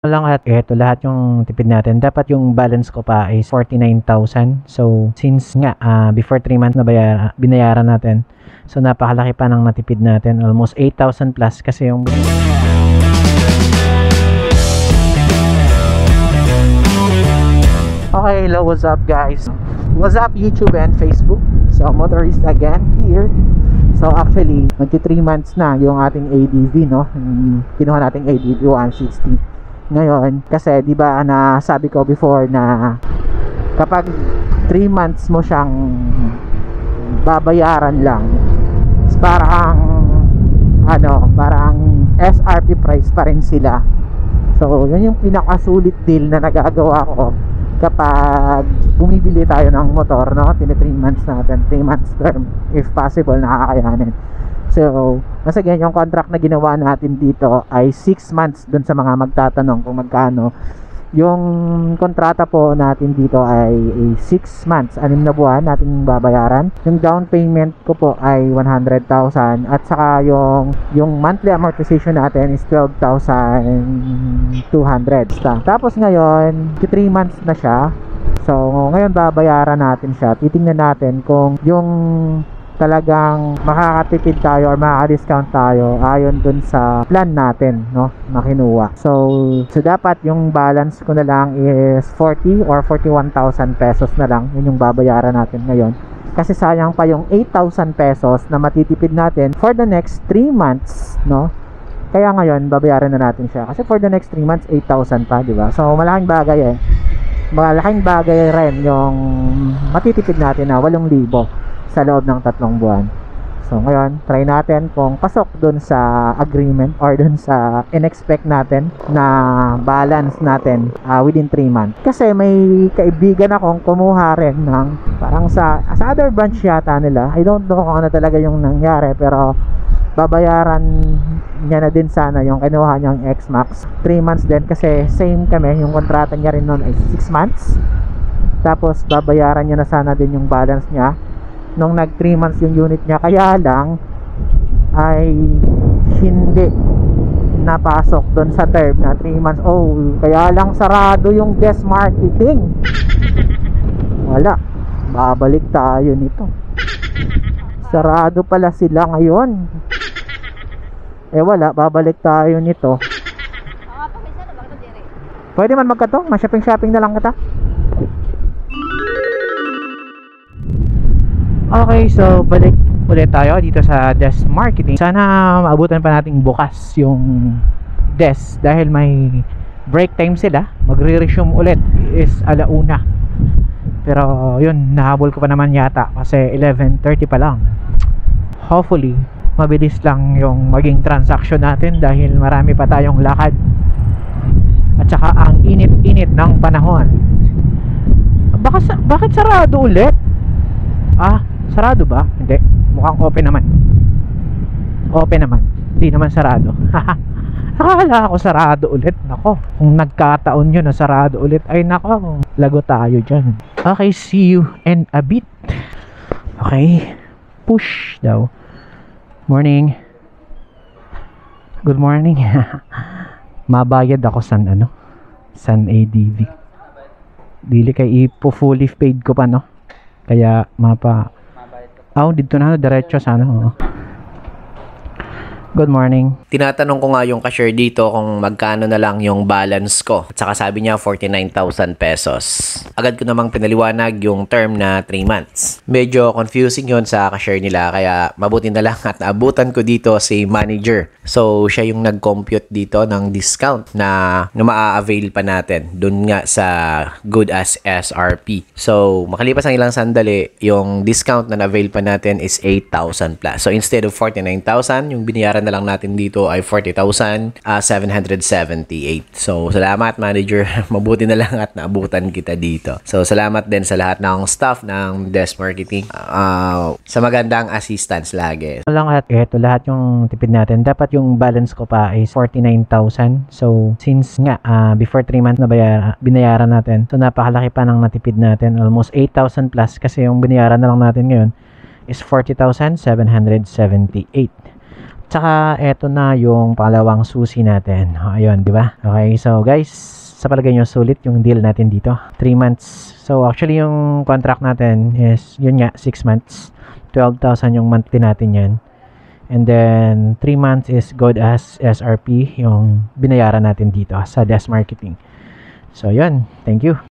Lang at eto lahat yung tipid natin. Dapat yung balance ko pa is 49,000. So, since nga before 3 months na binayaran natin. So, napakalaki pa ng natipid natin. Almost 8,000 plus kasi yung Okay, hello, what's up guys? What's up YouTube and Facebook? So, motorist again here. So, actually, magti 3 months na yung ating ADV, no? Kinuha nating ADV 160. Ngayon, kasi di ba nasabi ko before na kapag 3 months mo siyang babayaran lang, parang SRP price pa rin sila. So, yun yung pinakasulit deal na nagagawa ko kapag bumibili tayo ng motor, no? 3 months natin, 3 months term, if possible, nakakayanin. So, once again, yung contract na ginawa natin dito ay 6 months dun sa mga magtatanong kung magkano. Yung kontrata po natin dito ay 6 months, 6 na buwan natin babayaran. Yung down payment ko po ay 100,000 at saka yung monthly amortization natin is 12,200. Tapos ngayon, 3 months na siya. So, ngayon babayaran natin siya. Titingnan natin kung yung talagang makakatipid tayo or makaka-discount tayo ayon dun sa plan natin, no, na kinuha. So dapat yung balance ko na lang is 40 or 41,000 pesos na lang. Yun yung babayaran natin ngayon. Kasi sayang pa yung 8,000 pesos na matitipid natin for the next 3 months, no? Kaya ngayon, babayaran na natin siya. Kasi for the next 3 months, 8,000 pa, di ba? So malaking bagay malaking bagay rin yung matitipid natin na 8,000 sa loob ng 3 buwan. So ngayon, try natin kung pasok dun sa agreement or dun sa in-expect natin na balance natin within 3 months. Kasi may kaibigan akong kumuha rin ng parang sa other branch yata nila. I don't know kung ano talaga yung nangyari, pero babayaran niya na din sana yung kinuha niyang X-Max. 3 months din kasi same kami, yung kontrata niya rin noon ay 6 months. Tapos babayaran niya na sana din yung balance niya nung nag 3 months yung unit niya, kaya lang ay hindi napasok doon sa term na 3 months. Oh, kaya lang sarado yung guest marketing. Wala, babalik tayo nito. Sarado pala sila ngayon. Wala, babalik tayo nito. Pwede man magkato, ma-shopping na lang kita. Okay, so balik ulit tayo dito sa desk marketing. Sana maabutan pa nating bukas yung desk dahil may break time sila. Magre-resume ulit is 1:00. Pero yun, nahabol ko pa naman yata kasi 11:30 pa lang. Hopefully, mabilis lang yung maging transaction natin dahil marami pa tayong lakad. At saka ang init-init ng panahon. Bakit sarado ulit? Sarado ba? Hindi. Mukhang open naman. Open naman. Hindi naman sarado. Nakakala ako sarado ulit. Nako. Kung nagkataon yun na sarado ulit, ay nako. Lago tayo dyan. Okay, see you in a bit. Okay. Push daw. Morning. Good morning. Mabayad ako san ADV. Dili kay ipo fully paid ko pa, no? Kaya dito na diretso sana. Good morning. Tinatanong ko nga yung cashier dito kung magkano na lang yung balance ko. At saka sabi niya 49,000 pesos. Agad ko namang pinaliwanag yung term na 3 months. Medyo confusing yon sa cashier nila, kaya mabuti na lang at naabutan ko dito si manager. So siya yung nag-compute dito ng discount na maa-avail pa natin dun nga sa good as SRP. So makalipas ang ilang sandali, yung discount na na-avail pa natin is 8,000 plus. So instead of 49,000, yung binayaran na lang natin dito ay 40,778. So salamat manager. Mabuti na lang at naabutan kita dito. So salamat din sa lahat ng staff ng desk marketing sa magandang assistance lagi. Lang at eto lahat yung tipid natin. Dapat yung balance ko pa is 49,000. So since nga before 3 months na binayaran natin, so napakalaki pa ng natipid natin. Almost 8,000 plus kasi yung binayaran na lang natin ngayon is 40,778. Tsaka eto na yung pangalawang susi natin. Ayun, di ba? Okay, so guys, sa palagay nyo sulit yung deal natin dito. 3 months. So actually yung contract natin is, yun nga, 6 months. 12,000 yung monthly natin yan. And then 3 months is good as SRP yung binayaran natin dito sa Desk Marketing. So yun, thank you.